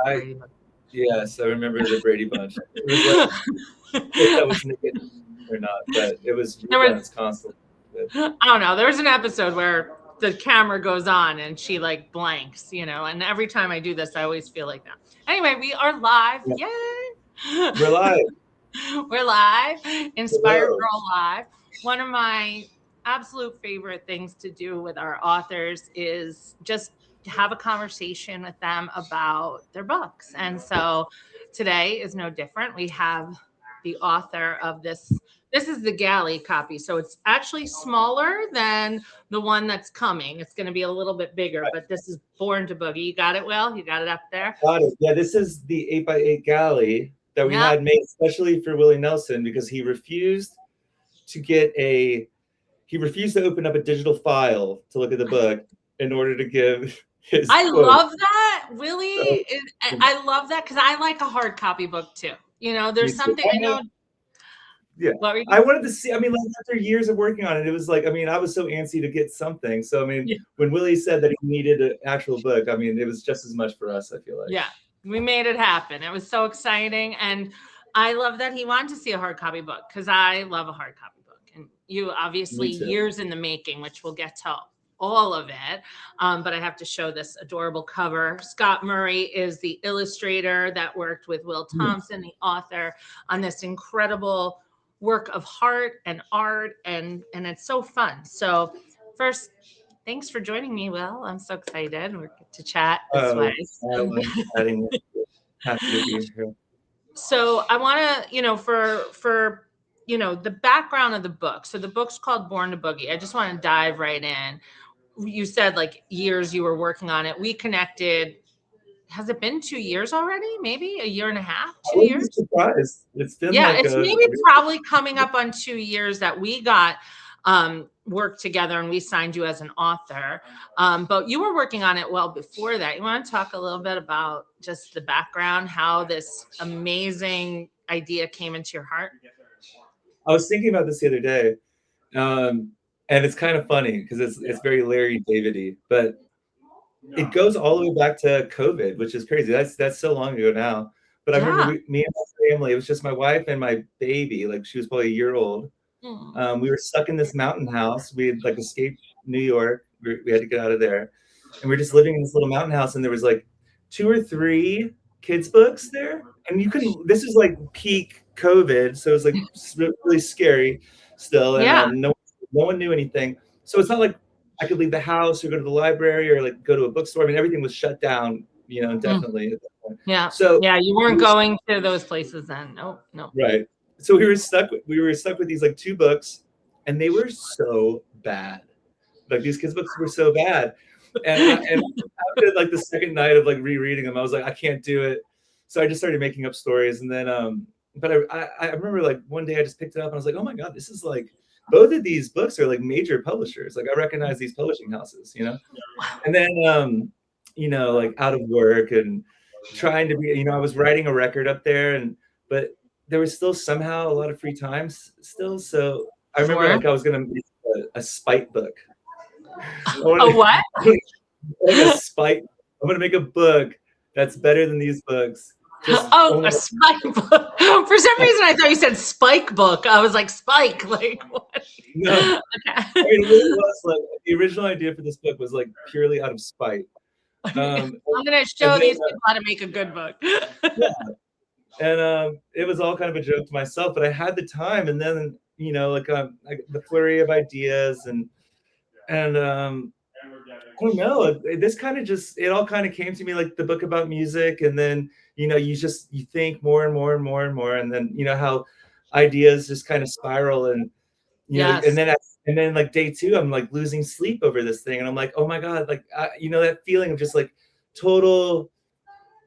I Brady Bunch. yes, I remember the Brady Bunch. It was like if that was Nick or not, but it was There was, reruns constantly. But I don't know. There was an episode where the camera goes on and she like blanks, and every time I do this, I always feel like that. Anyway, we are live. yeah, Yay! we're live. We're live. Inspired Hello. Girl Live. One of my absolute favorite things to do with our authors is just have a conversation with them about their books. And so today is no different. We have the author of this. This is the galley copy. So it's actually smaller than the one that's coming. It's going to be a little bit bigger, but this is Born to Boogie. You got it, Will? You got it up there? Got it. Yeah, this is the 8x8 galley that we Yep. had made especially for Willie Nelson because he refused to open up a digital file to look at the book in order to give his I quote. love that. Really, So, I love that because I like a hard copy book too. There's something I know. Yeah, What were you I wanted to see. I mean, like after years of working on it, it was like, I mean, I was so antsy to get something. So, I mean, Yeah. when Willie said that he needed an actual book, I mean, it was just as much for us, I feel like. Yeah, we made it happen. It was so exciting. And I love that he wanted to see a hard copy book because I love a hard copy book. And you obviously Me too. years in the making, which we'll get to all of it. But I have to show this adorable cover. Scott Murray is the illustrator that worked with Will Thompson, the author, on this incredible work of heart and art. And it's so fun. So first, thanks for joining me, Will. I'm so excited. We're to chat this way. I love chatting with you. Happy to be here. So I want to, for the background of the book. So the book's called Born to Boogie. I just want to dive right in. You said like years you were working on it. We connected. Has it been 2 years already? Maybe a year and a half, 2 years? Surprised. It's been it's maybe probably coming up on 2 years that we got worked together and we signed you as an author. But you were working on it well before that. You want to talk a little bit about just the background, how this amazing idea came into your heart? I was thinking about this the other day. And it's kind of funny because it's very Larry David-y, but it goes all the way back to COVID, which is crazy. That's so long ago now. But I remember me and my family, it was just my wife and my baby, like she was probably a year old. We were stuck in this mountain house. We had like escaped New York. We had to get out of there. And we're just living in this little mountain house. And there was like 2 or 3 kids' books there. And this is like peak COVID. So it was like really scary still. And no one knew anything. So it's not like I could leave the house or go to the library or like go to a bookstore. I mean, everything was shut down, indefinitely at that point. Yeah. So you weren't going to those places then. No. Right. So we were stuck with these like 2 books, and they were so bad. Like these kids' books were so bad. And after like the second night of like rereading them, I was like, I can't do it. So I just started making up stories. And then but I remember like one day I just picked it up and I was like, oh my God, this is like, both of these books are like major publishers. Like I recognize these publishing houses, And then like out of work and trying to be, I was writing a record up there, but there was still somehow a lot of free time still. So I remember like I was gonna make a spite book. What? Like a spite. I'm gonna make a book that's better than these books. A spike book. For some reason, I thought you said spike book. I was like, spike, like what? No, okay. It really was like the original idea for this book was like purely out of spite. I'm gonna show these people how to make a good book. Yeah. And it was all kind of a joke to myself, but I had the time, and then like the flurry of ideas, and I don't know. This kind of it all kind of came to me like the book about music, and then you think more and more and more and more, and then how ideas just kind of spiral, and and then like day 2, I'm like losing sleep over this thing, and I'm like, oh my God, like that feeling of just like total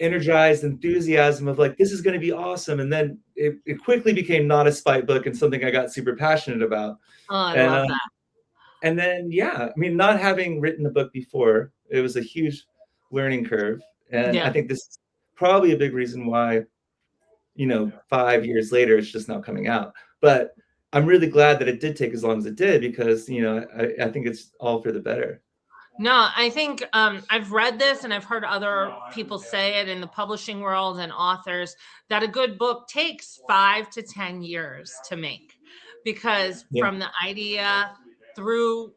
energized enthusiasm of like, this is going to be awesome. And then it quickly became not a spite book and something I got super passionate about. Oh, I love that. And then, I mean, not having written a book before, it was a huge learning curve. And I think this is probably a big reason why, 5 years later, it's just now coming out. But I'm really glad that it did take as long as it did because, I think it's all for the better. No, I think I've read this and I've heard other people say it in the publishing world and authors that a good book takes 5 to 10 years to make, because Yeah. from the idea through,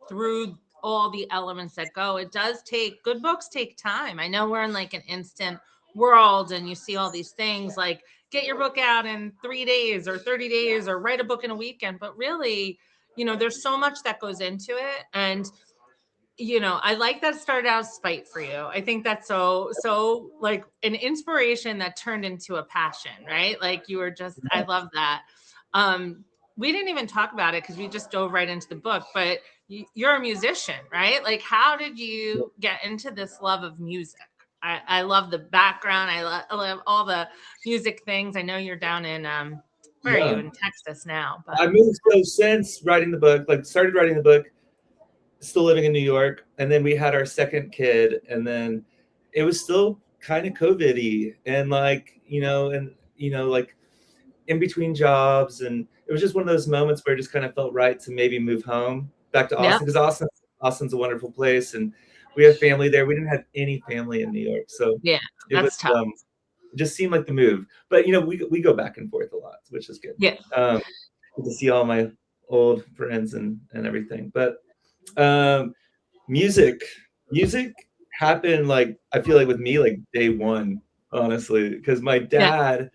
through all the elements that go, it does take, good books take time. I know we're in like an instant world and you see all these things like get your book out in 3 days or 30 days or write a book in a weekend. But really, there's so much that goes into it. And I like that it started out as spite for you. I think that's so like an inspiration that turned into a passion, right? Like you were just, I love that. Um, we didn't even talk about it because we just dove right into the book, but you're a musician, right? Like, how did you get into this love of music? I love the background. I love all the music things. I know you're down in, where are you, Yeah. in Texas now? I But moved, so since writing the book, like started writing the book, still living in New York, and then we had our second kid, and then it was still kind of COVID-y, and like, like in between jobs, and it was just one of those moments where it just kind of felt right to maybe move home back to yep, Austin, because Austin's a wonderful place, and we have family there. We didn't have any family in New York, so yeah, it was that's tough. it just seemed like the move. But we go back and forth a lot, which is good. Yeah, Good to see all my old friends and everything. But um, music, music happened, like I feel like with me like day one, honestly, because my yeah. dad,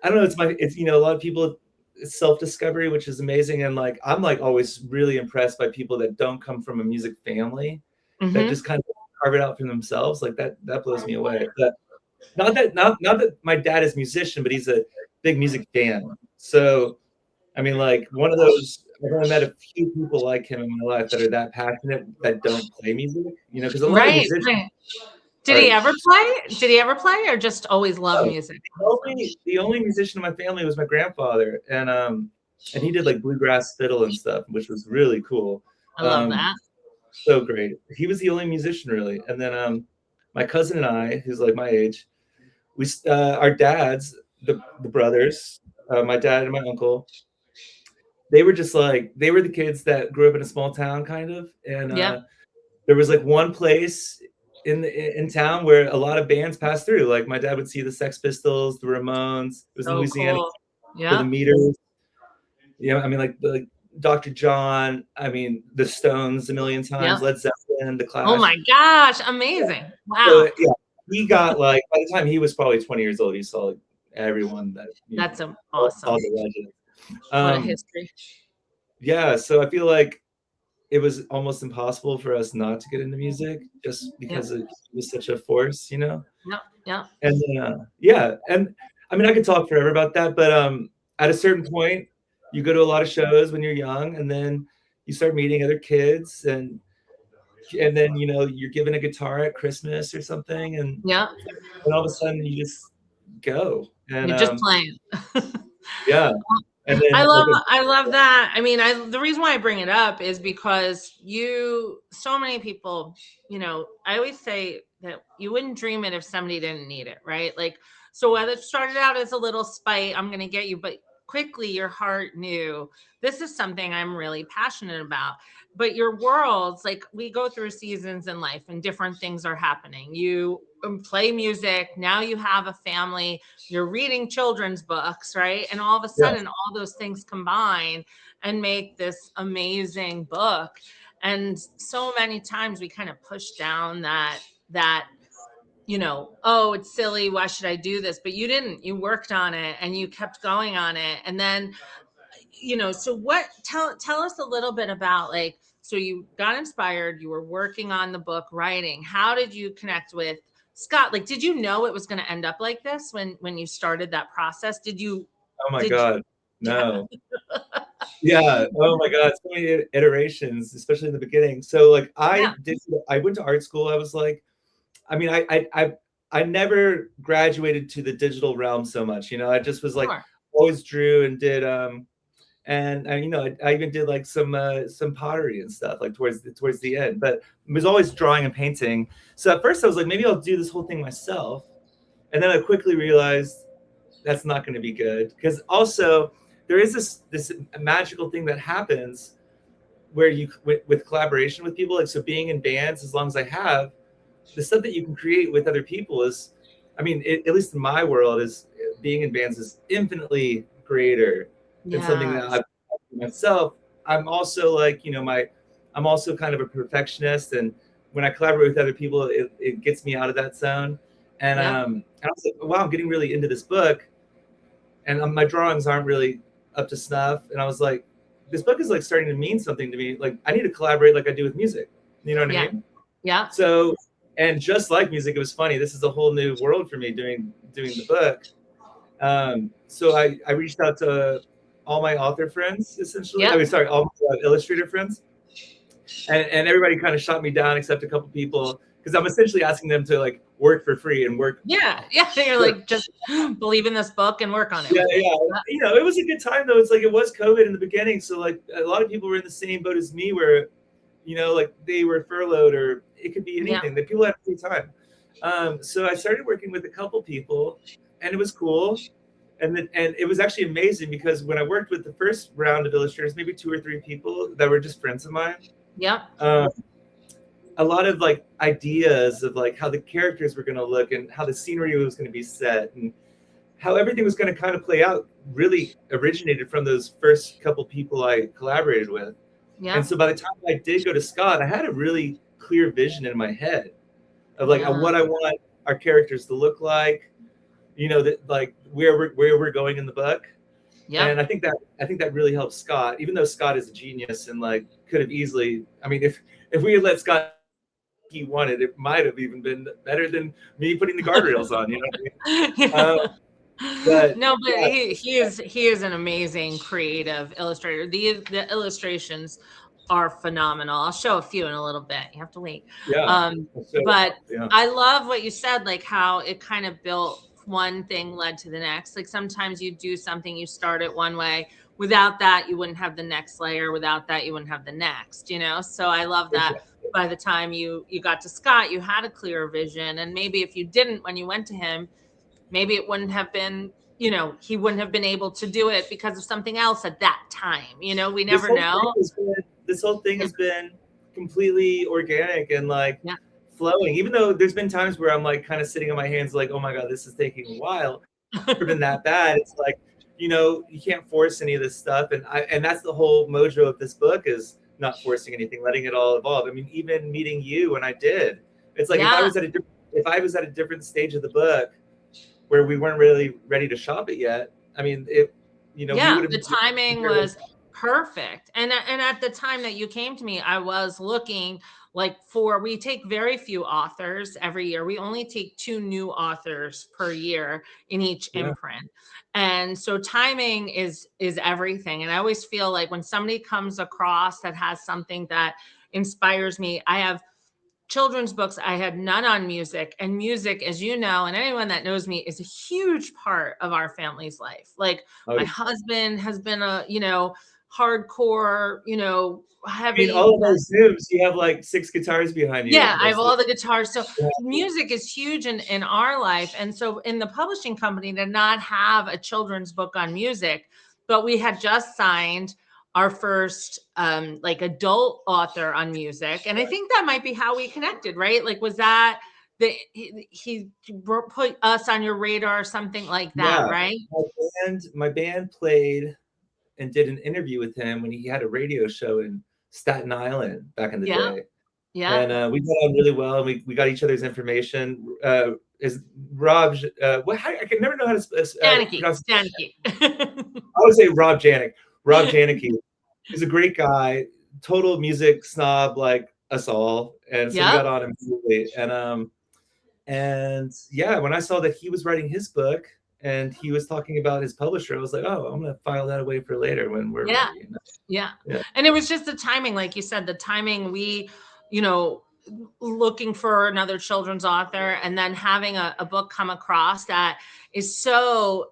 I don't know, it's a lot of people, it's self-discovery, which is amazing, and like I'm like always really impressed by people that don't come from a music family, that Mm-hmm. just kind of carve it out for themselves. Like that blows me away. But not that my dad is a musician, but he's a big music fan. So I mean, like one of those, I've only met a few people like him in my life that are that passionate that don't play music, because a lot of Right, musicians right. Did are, he ever play? Did he ever play or just always love oh, music? the only musician in my family was my grandfather, and he did like bluegrass fiddle and stuff, which was really cool. I love Um, that. so great. He was the only musician really, and then my cousin and I, who's like my age, our dads, the brothers, my dad and my uncle, they were just like, they were the kids that grew up in a small town kind of, and Yep. there was like one place in town where a lot of bands passed through. Like my dad would see the Sex Pistols, the Ramones. It was in So Louisiana cool. for the Yep. Meters. I mean, like Dr. John. I mean, the Stones a million times. Yep. Led Zeppelin, the Oh Clash. my gosh, Yeah. amazing. So Wow. yeah, he got like, by the time he was probably 20 years old, he saw like everyone that That's all awesome. the legends. What a Um, history. yeah, so I feel like it was almost impossible for us not to get into music just Yep. because it was such a force. Yep. Yep. And then, yeah, and I mean, I could talk forever about that, but at a certain point, you go to a lot of shows when you're young, and then you start meeting other kids, and then you're given a guitar at Christmas or something, Yep. and all of a sudden you just go, and You're just playing. yeah, and then I love that. I mean, the reason why I bring it up is because so many people, I always say that you wouldn't dream it if somebody didn't need it, right? Like, so whether it started out as a little spite, I'm going to get you, but quickly your heart knew this is something I'm really passionate about. But your worlds, like we go through seasons in life and different things are happening. You play music, now you have a family, you're reading children's books, right? And all of a yeah, sudden, all those things combine and make this amazing book. And so many times we kind of push down that oh, it's silly, why should I do this? But you didn't. You worked on it and you kept going on it. And then so tell us a little bit about, like, so you got inspired, you were working on the book writing. How did you connect with Scott? Like, did you know it was going to end up like this when you started that process? oh my Did God, yeah, no. Yeah. Oh my God. So many iterations, especially in the beginning. So like yeah, I went to art school. I was like, I mean, I never graduated to the digital realm so much. I just was like sure. always drew and did and I even did like some pottery and stuff like towards the end, but it was always drawing and painting. So at first I was like, maybe I'll do this whole thing myself, and then I quickly realized that's not going to be good, because also there is this magical thing that happens where you with collaboration with people, like, so being in bands, as long as I have, the stuff that you can create with other people is, I mean, at least in my world, is being in bands is infinitely greater than something that Yes. I've myself. I'm also like, I'm also kind of a perfectionist, and when I collaborate with other people, it gets me out of that zone. Yep. And I was like, wow, I'm getting really into this book, and my drawings aren't really up to snuff. And I was like, this book is like starting to mean something to me. Like, I need to collaborate like I do with music. You know what I Yeah. mean? Yeah. So, and just like music, it was funny. This is a whole new world for me doing the book. So I reached out to all my author friends, essentially. I Yep. mean, sorry, all my illustrator friends, and everybody kind of shot me down except a couple people, because I'm essentially asking them to like work for free and work. Yeah. Yeah. You're work. like, just believe in this book and work on it Yeah, with me. yeah. It was a good time though. It's like it was COVID in the beginning, so like a lot of people were in the same boat as me, where like they were furloughed, or it could be Yeah. anything. That people had free time. So I started working with a couple people, and it was cool. And it was actually amazing, because when I worked with the first round of illustrators, maybe 2 or 3 people that were just friends of mine, Yep. um, a lot of like ideas of like how the characters were going to look and how the scenery was going to be set and how everything was going to kind of play out really originated from those first couple people I collaborated with. And Yep. so by the time I did go to Scott, I had a really clear vision in my head of like Yeah. what I want our characters to look like, that like where we're going in the book. And Yep. I think that really helped Scott, even though Scott is a genius and like could have easily, I mean, if we had let Scott he wanted, it might have even been better than me putting the guardrails on, you know what I mean? But No, but yeah, he is an amazing creative illustrator. The illustrations are phenomenal. I'll show a few in a little bit. You have to wait. yeah. So, But yeah. I love what you said, like how it kind of built, one thing led to the next. Like sometimes you do something, you start it one way. Without that, you wouldn't have the next layer. Without that, you wouldn't have the next. So I love that by the time you got to Scott, you had a clear vision. And maybe if you didn't when you went to him, maybe it wouldn't have been, he wouldn't have been able to do it because of something else at that time. We This never whole thing know. has been this whole thing Yeah. has been completely organic and like Yeah. flowing. Even though there's been times where I'm like kind of sitting on my hands, like, oh my god, this is taking a while. It's never been that bad. It's like, you can't force any of this stuff, and that's the whole mojo of this book, is not forcing anything, letting it all evolve. I mean, even meeting you when I did, it's like Yeah. if I was at a different stage of the book where we weren't really ready to shop it yet. I mean, we Yeah, would have the timing was perfect. And at the time that you came to me, I was looking like we take very few authors every year. We only take 2 new authors per year in each yeah. imprint. And so timing is everything. And I always feel like when somebody comes across that has something that inspires me, I have children's books. I had none on music, and music, as you know, and anyone that knows me, is a huge part of our family's life. Like Oh, my yeah. husband has been a, hardcore, I mean, heavy all of metal. those Zooms, you have like 6 guitars behind you Yeah, I have most of all the the guitars. So time. music is huge in our life. And so in the publishing company did not have a children's book on music, but we had just signed our first like adult author on music. And I think that might be how we connected, right? Like, was that he put us on your radar or something like that, Yeah, right? my band played and did an interview with him when he had a radio show in Staten Island back in the Yeah. day. Yeah. And we got on really well, and we got each other's information. Is Rob? I can never know how to Stanicky. pronounce. Stanicky. I would say Rob Janik. Rob Janicki is a great guy, total music snob like us all, and so we Yep. got on immediately. And yeah, when I saw that he was writing his book and he was talking about his publisher, I was like, oh, I'm gonna file that away for later when we're Yeah. ready. Yeah. Yeah, And it was just the timing, like you said, the timing, you know, looking for another children's author and then having a book come across that is so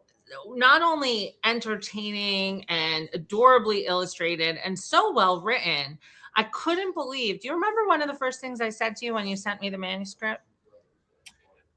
not only entertaining and adorably illustrated and so well written. I couldn't believe. Do you remember one of the first things I said to you when you sent me the manuscript?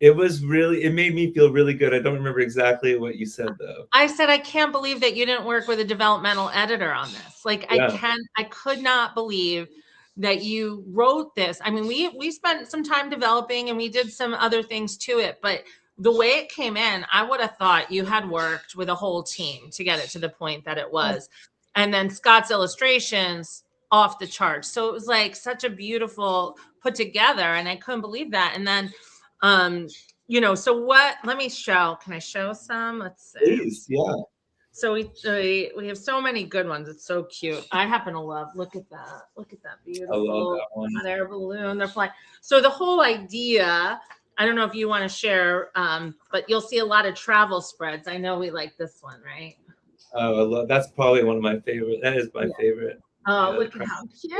It was really, it made me feel really good. I don't remember exactly what you said though. I said, I can't believe that you didn't work with a developmental editor on this. Like, Yeah. I could not believe that you wrote this. I mean, we spent some time developing and we did some other things to it, but the way it came in, I would have thought you had worked with a whole team to get it to the point that it was. And then Scott's illustrations off the charts. So it was like such a beautiful put together, and I couldn't believe that. And then so what, let me show, can I show some? Let's see. Please, yeah. So we have so many good ones. It's so cute. I happen to love, look at that beautiful hot air balloon they're flying. So the whole idea, I don't know if you want to share, but you'll see a lot of travel spreads. I know we like this one, right? Oh, I love, that's probably one of my favorite. That is my favorite. Oh, look at how cute.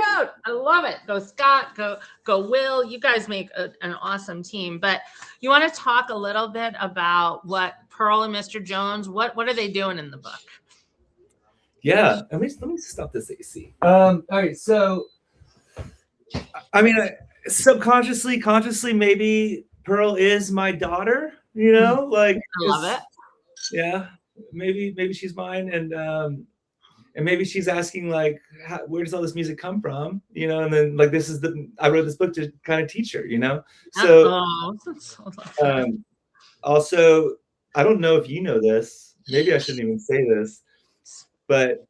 I love it. Go Scott, go Will. You guys make an awesome team. But you want to talk a little bit about what Pearl and Mr. Jones, what are they doing in the book? Yeah, let me stop this AC. All right, so I mean, subconsciously, consciously, maybe Pearl is my daughter, you know, like I love it. Yeah, maybe she's mine, and maybe she's asking like, where does all this music come from, you know? And then like, I wrote this book to kind of teach her, you know. So also, I don't know if you know this. Maybe I shouldn't even say this, but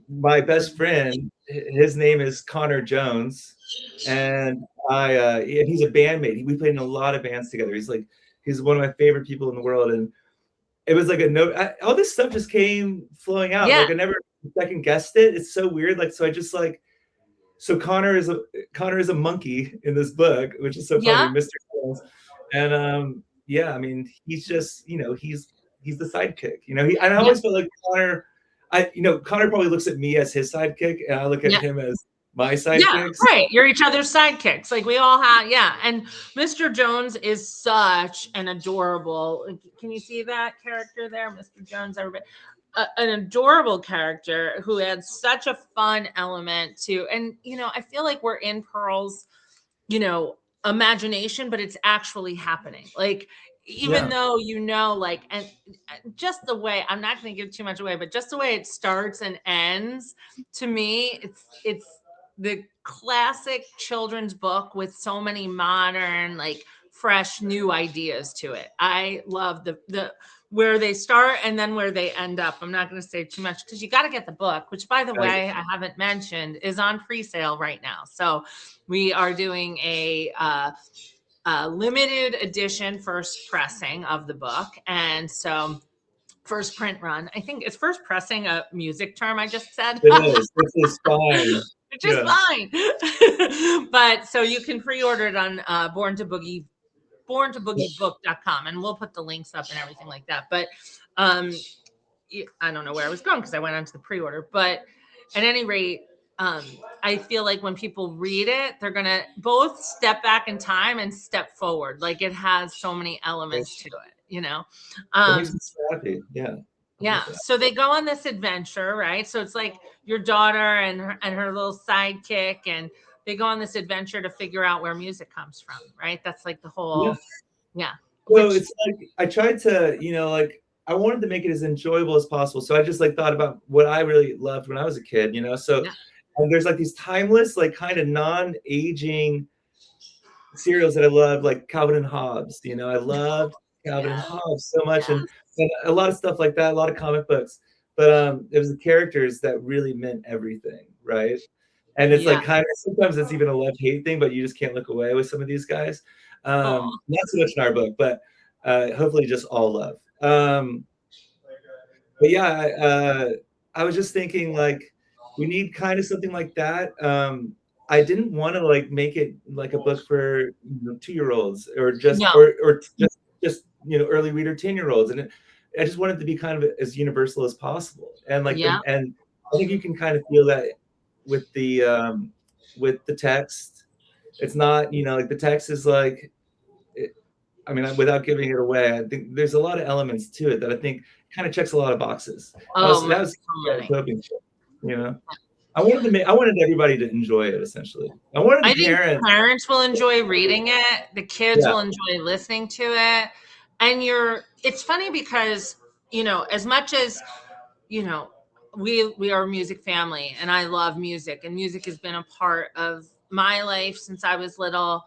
my best friend, his name is Connor Jones, and he's a bandmate. We played in a lot of bands together. He's one of my favorite people in the world, and it was like a note. All this stuff just came flowing out. Yeah. Like I never second guessed it. It's so weird. Like, so I just like, so Connor is a monkey in this book, which is so funny, Mr. Jones. And yeah, I mean, he's just, you know, he's the sidekick, you know. And I always felt like Connor, Connor probably looks at me as his sidekick, and I look at him as my sidekick. Yeah, right. You're each other's sidekicks. Like we all have, And Mr. Jones is such an adorable. Can you see that character there, Mr. Jones? Everybody, an adorable character who adds such a fun element to. And I feel like we're in Pearl's, imagination, but it's actually happening. Like even though like, and just the way, I'm not going to give too much away, but just the way it starts and ends, to me, it's the classic children's book with so many modern, like fresh, new ideas to it. I love the where they start and then where they end up. I'm not going to say too much because you got to get the book, which by the way, I haven't mentioned, is on pre-sale right now. So we are doing a limited edition first pressing of the book. And so first print run, I think it's first pressing a music term I just said. It is. It's fine. Which is fine. But so you can pre-order it on Born To Boogie, borntoboogiebook.com, and we'll put the links up and everything like that. But I don't know where I was going because I went onto the pre-order. But at any rate, I feel like when people read it, they're gonna both step back in time and step forward. Like it has so many elements to it, It makes me so happy. Yeah. Yeah. So they go on this adventure, right? So it's like your daughter and her little sidekick, and they go on this adventure to figure out where music comes from, right? That's like the whole, So it's like I tried to, like I wanted to make it as enjoyable as possible. So I just like thought about what I really loved when I was a kid, So and there's like these timeless, like kind of non-aging serials that I love, like Calvin and Hobbes. I loved Calvin and Hobbes so much, and a lot of stuff like that, a lot of comic books. But it was the characters that really meant everything, right? And it's like kind of sometimes it's even a love-hate thing, but you just can't look away with some of these guys. Not so much in our book, but hopefully just all love. But yeah, I was just thinking like we need kind of something like that. I didn't want to like make it like a book for 2-year-olds or just or just early reader 10-year-olds, and I just wanted to be kind of as universal as possible. And like and I think you can kind of feel that with the text. It's not like the text is like I mean, without giving it away, I think there's a lot of elements to it that I think kind of checks a lot of boxes. That was hoping for, I wanted everybody to enjoy it. Essentially, I wanted I the think parents. parents will enjoy reading it, the kids Yeah, will enjoy listening to it. And it's funny because, as much as, you know, we are a music family and I love music, and music has been a part of my life since I was little.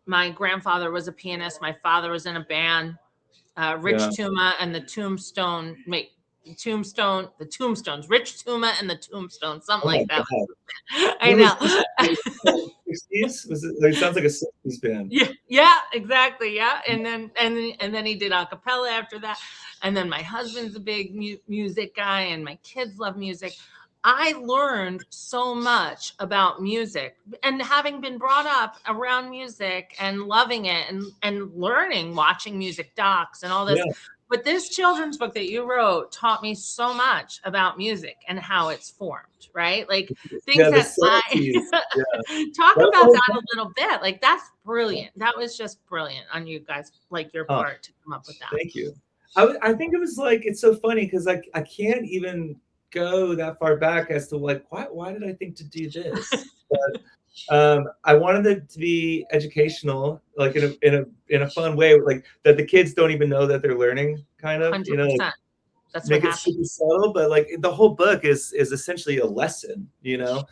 My grandfather was a pianist, my father was in a band. yeah. Rich Tuma and the Tombstones, Rich Tuma and the Tombstones, something Oh my like that. god, I when was know. this? Like, 60s? Was it? Like, it sounds like a 60s band. Yeah, yeah, exactly. Yeah. And then he did a cappella after that. And then my husband's a big music guy, and my kids love music. I learned so much about music, and having been brought up around music and loving it, and learning, watching music docs and all this. Yeah, But this children's book that you wrote taught me so much about music and how it's formed, right? Like things yeah. The that I 70s. Yeah, talk that was the about whole that a point. little bit. Like that's brilliant. That was just brilliant on you guys, like your Oh, part to come up with that. thank you. I think it was like it's so funny because I can't even go that far back as to like why did I think to do this? I wanted it to be educational, like in a fun way, like that the kids don't even know that they're learning, kind of, like 100%. That's what make it happened. super subtle, but like the whole book is essentially a lesson, and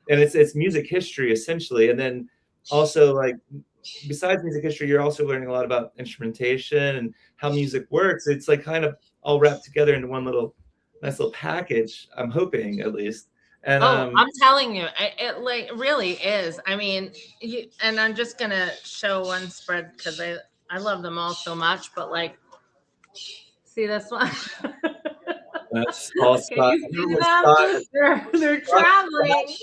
it's music history essentially, and then also like besides music history, you're also learning a lot about instrumentation and how music works. It's like kind of all wrapped together into one little nice little package. I'm hoping at least, and Oh, I'm telling you, it like really is. I mean, and I'm just gonna show one spread because I love them all so much. But like, see this one? that's all Can Scott. you I see remember when them? They're Scott, traveling.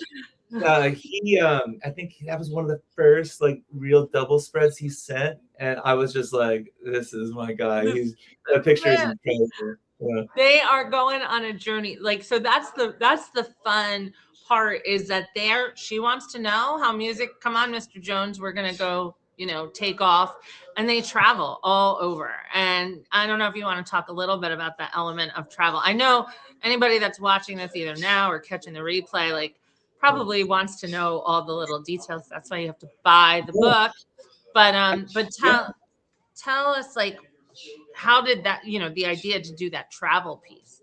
he I think that was one of the first like real double spreads he sent, and I was just like, this is my guy. This, That picture is man, incredible. Yeah. they are going on a journey. Like, so that's the fun part, is that she wants to know how music, come on, Mr. Jones, we're gonna go, take off. And they travel all over. And I don't know if you want to talk a little bit about that element of travel. I know anybody that's watching this either now or catching the replay, like, probably wants to know all the little details. That's why you have to buy the Yeah. book. But Yeah. tell us, like, how did that, the idea to do that travel piece?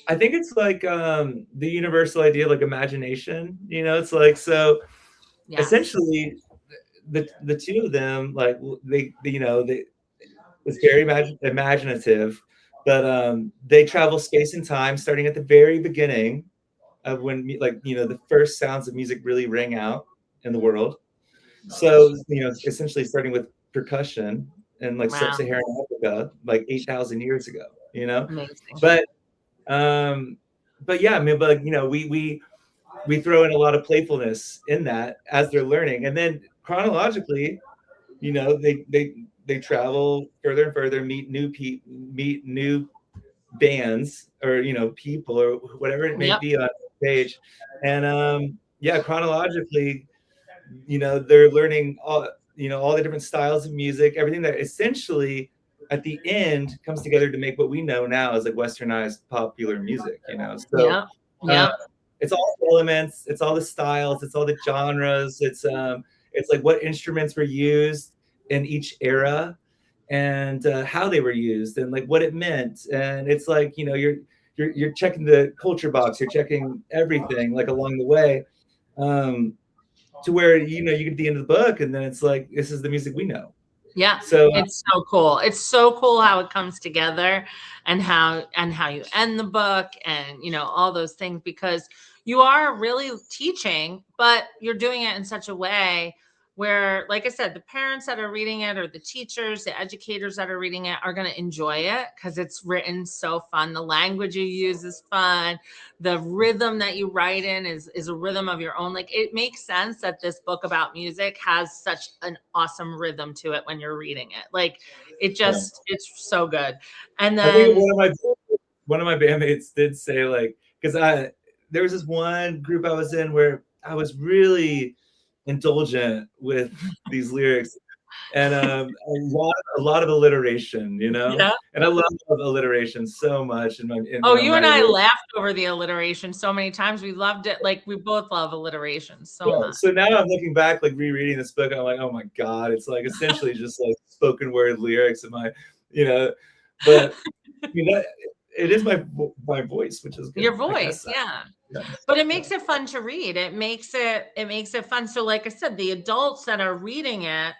I think it's like the universal idea, like imagination. It's like so. Yes. Essentially, the two of them, like they it's very imaginative, but they travel space and time, starting at the very beginning of when like the first sounds of music really ring out in the world. So essentially starting with percussion in like Wow. sub-Saharan Africa, like 8,000 years ago. Amazing. But um, but yeah, I mean, but like, we throw in a lot of playfulness in that as they're learning, and then chronologically, they travel further and further, meet new bands, or people, or whatever it may Yep. be on stage, and yeah, chronologically, they're learning all the different styles of music, everything that essentially at the end comes together to make what we know now as like westernized popular music. So Yep. uh, Yep. it's all the elements, it's all the styles, it's all the genres, it's like what instruments were used in each era, and how they were used, and like what it meant, and it's like you're checking the culture box, you're checking everything like along the way, um, to where you get to the end of the book, and then it's like this is the music we know. Yeah, So it's so cool. It's so cool how it comes together, and how you end the book, and all those things, because you are really teaching, but you're doing it in such a way where, like I said, the parents that are reading it, or the teachers, the educators that are reading it, are going to enjoy it because it's written so fun. The language you use is fun. The rhythm that you write in is a rhythm of your own. Like, it makes sense that this book about music has such an awesome rhythm to it when you're reading it. Like, yeah. it's so good. And I think then one of my bandmates did say, like, because there was this one group I was in where I was really indulgent with these lyrics. and a lot of alliteration, you know, Yeah. and I love alliteration so much in Oh, when I'm you and I writing. laughed over the alliteration so many times. We loved it. Like we both love alliteration so Yeah, much. so now I'm looking back, like rereading this book, and I'm like, oh my God, it's like essentially just like spoken word lyrics in my, you know, but you know, it is my voice, which is good, Your I guess. voice, yeah. Yeah, But it yeah, makes it fun to read. It makes it fun. So like I said, the adults that are reading it,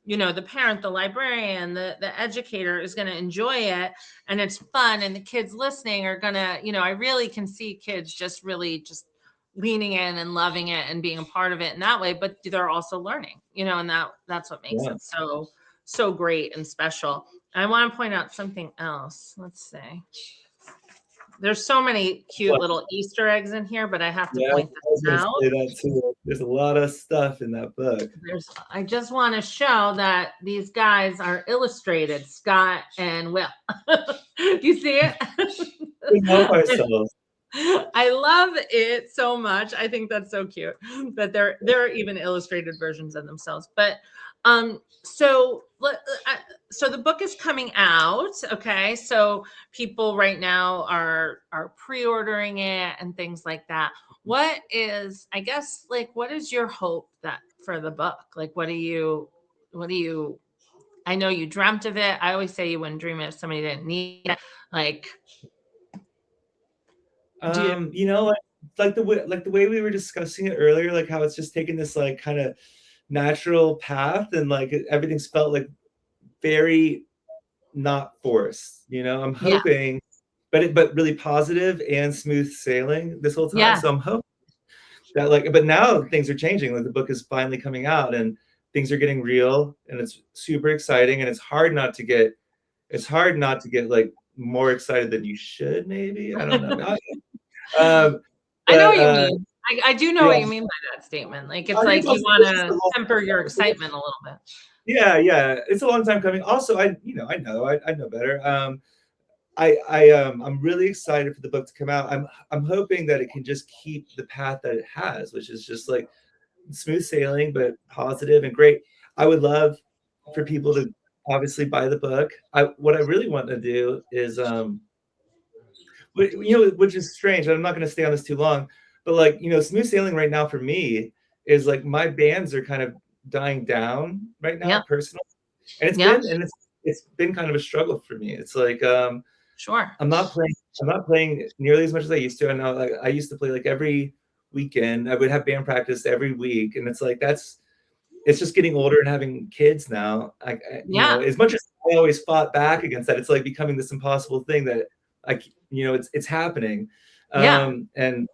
the parent, the librarian, the educator is going to enjoy it, and it's fun, and the kids listening are going to, I really can see kids just really just leaning in and loving it and being a part of it in that way, but they're also learning, and that's what makes yeah. it so great and special. I want to point out something else. Let's see. There's so many cute But little Easter eggs in here, but I have to yeah, point I this was gonna out. say that too. There's a lot of stuff in that book. I just want to show that these guys are illustrated, Scott and Will. You see it? Couldn't help ourselves. I love it so much. I think that's so cute that they're even illustrated versions of themselves. But so the book is coming out. Okay, so people right now are pre-ordering it and things like that. What is, I guess, like, what is your hope that for the book? Like, what do you? I know you dreamt of it. I always say you wouldn't dream it if somebody didn't need it. Like, do you? You know, like the way we were discussing it earlier, like how it's just taken this like kind of natural path, and like everything's felt like very not forced. You know, I'm Yeah, hoping, but really positive and smooth sailing this whole time. yeah, So I'm hoping that like, but now things are changing. Like the book is finally coming out, and things are getting real, and it's super exciting, and it's hard not to get like more excited than you should. Maybe I don't know. Um, I know but what you mean. I do know yeah, what you mean by that statement. Like, it's I mean, like you want it's just a to long temper your time. So excitement a little bit. yeah, yeah, it's a long time coming. Also, I know better. I'm really excited for the book to come out. I'm hoping that it can just keep the path that it has, which is just like smooth sailing, but positive and great. I would love for people to obviously buy the book. What I really want to do is which is strange. I'm not going to stay on this too long, but like, smooth sailing right now for me is like my bands are kind of dying down right now, Yeah, personally, and yeah, it's been kind of a struggle for me. It's like sure. I'm not playing I'm not playing nearly as much as I used to. I know, like I used to play like every weekend. I would have band practice every week, and it's like it's just getting older and having kids now. Yeah, As much as I always fought back against that, it's like becoming this impossible thing that it's happening. yeah, And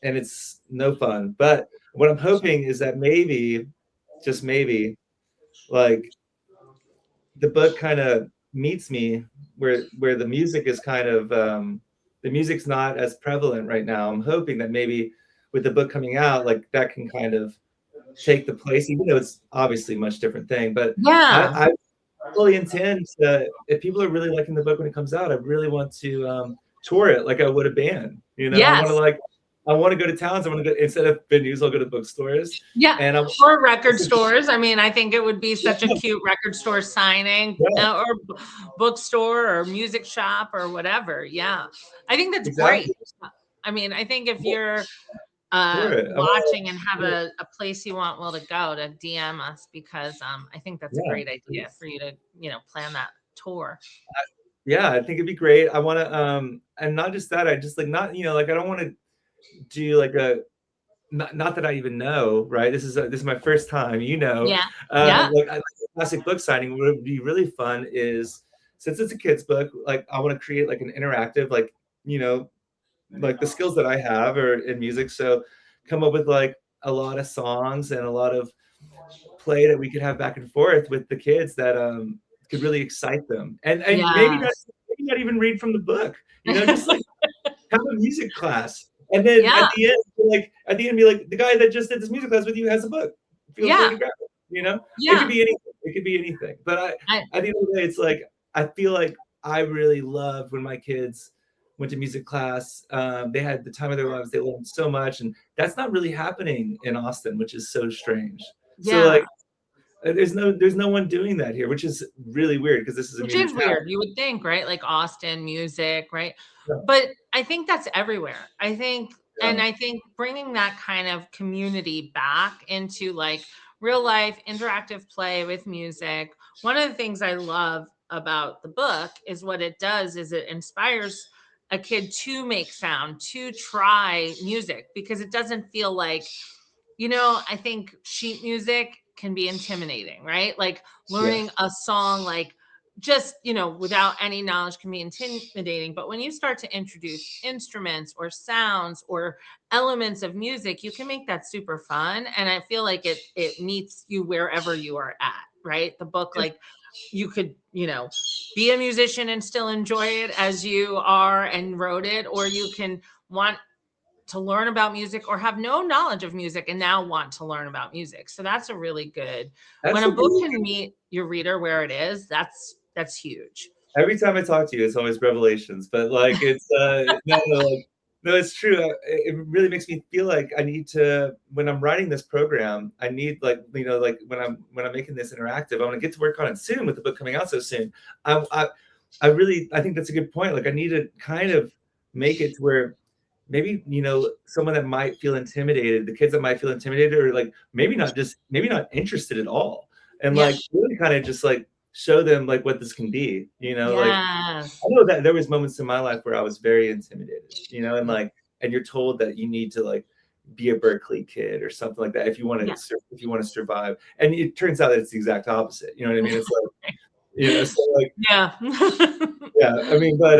it's no fun. But what I'm hoping is that maybe, just maybe, like the book kind of meets me where the music's not as prevalent right now. I'm hoping that maybe with the book coming out, like that can kind of take the place, even though it's obviously a much different thing. But yeah, I fully intend to, if people are really liking the book when it comes out, I really want to tour it like I would a band. yes, I want to go to towns. I want to go, instead of venues, I'll go to bookstores. yeah. And I'm Or record stores. I mean, I think it would be such a cute record store signing, yeah, or bookstore or music shop or whatever. Yeah, I think that's great. exactly. I mean, I think if Well, you're tour it. I want watching and have a place you want Will to go, to DM us, because I think that's a yeah, great idea please. for you to plan that tour. Yeah, I think it'd be great. I want to and not just that, I just like not, like I don't want to do like a not that I even know, right? This is my first time, Yeah, yeah, like a classic book signing. What would be really fun is, since it's a kid's book, like I want to create like an interactive, like, you know, like the skills that I have are in music. So come up with like a lot of songs and a lot of play that we could have back and forth with the kids that could really excite them. And yes, maybe not even read from the book, just like have a music class. And then yeah, at the end, be like, the guy that just did this music class with you has a book. Feel free yeah, to grab it. It could yeah. be anything. It could be anything. But I, at the end of the day, it's like I feel like I really loved when my kids went to music class. They had the time of their lives. They learned so much, and that's not really happening in Austin, which is so strange. So yeah, like there's no one doing that here, which is really weird because this is a Which music is town. weird, you would think, right? Like Austin music, right? Yeah, But I think that's everywhere. yeah, I think bringing that kind of community back into like real life interactive play with music. One of the things I love about the book is what it does is it inspires a kid to make sound, to try music because it doesn't feel like, I think sheet music can be intimidating, right? Like yeah. learning a song, like just, without any knowledge can be intimidating. But when you start to introduce instruments or sounds or elements of music, you can make that super fun. And I feel like it meets you wherever you are at, right? The book, Yeah. like you could, be a musician and still enjoy it as you are and wrote it, or you can want to learn about music or have no knowledge of music and now want to learn about music. So that's a really good when That's a a book really can meet your reader where it is, that's huge. every time I talk to you, it's always revelations. But like, it's no, no, like, no, it's true. It really makes me feel like I need to when I'm writing this program. I need like like when I'm making this interactive. I want to get to work on it soon with the book coming out so soon. I really I think that's a good point. Like I need to kind of make it to where maybe someone that might feel intimidated, the kids that might feel intimidated, or like maybe not interested at all, and Yeah. like really kind of just like show them like what this can be. Like I Yes. know that there was moments in my life where I was very intimidated, and Yeah. like and you're told that you need to like be a Berkeley kid or something like that Yeah. if you want to survive, and it turns out that it's the exact opposite. You know what I mean? It's like so like Yeah. yeah, I mean, but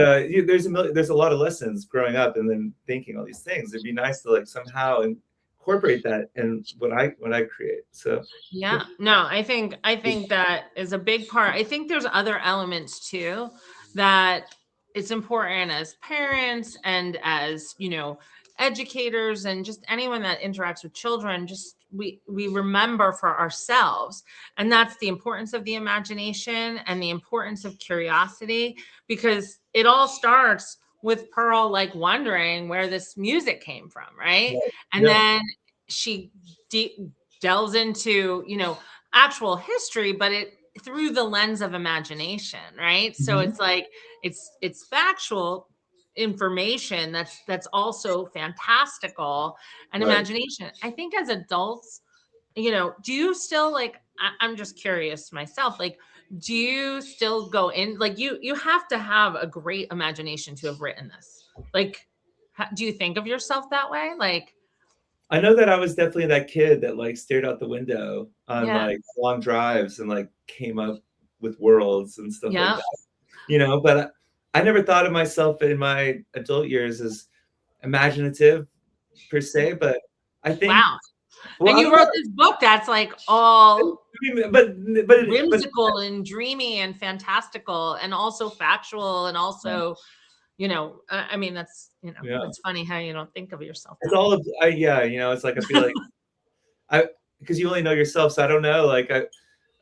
there's a lot of lessons growing up and then thinking all these things. It'd be nice to like somehow incorporate that in what I create. So Yeah. No, I think that is a big part. I think there's other elements too that it's important as parents and as, educators and just anyone that interacts with children, just we remember for ourselves. And that's the importance of the imagination and the importance of curiosity because it all starts with Pearl like wondering where this music came from, right? yeah, And yeah, then she delves into, actual history, but it through the lens of imagination, right? So mhm, it's like it's factual information that's also fantastical and right. imagination. I think as adults, do you still like I'm just curious myself, like do you still go in like you have to have a great imagination to have written this. Like do you think of yourself that way? Like I know that I was definitely that kid that like stared out the window on yeah. like long drives and like came up with worlds and stuff like Yeah. that. But I never thought of myself in my adult years as imaginative per se, but I think Wow. well, And I you don't know. wrote this book that's like all I mean, but whimsical and dreamy and fantastical and also factual and also, I mean, yeah, it's funny how you don't think of yourself it's that all way. of yeah, it's like I feel like I because you only know yourself, so I don't know. Like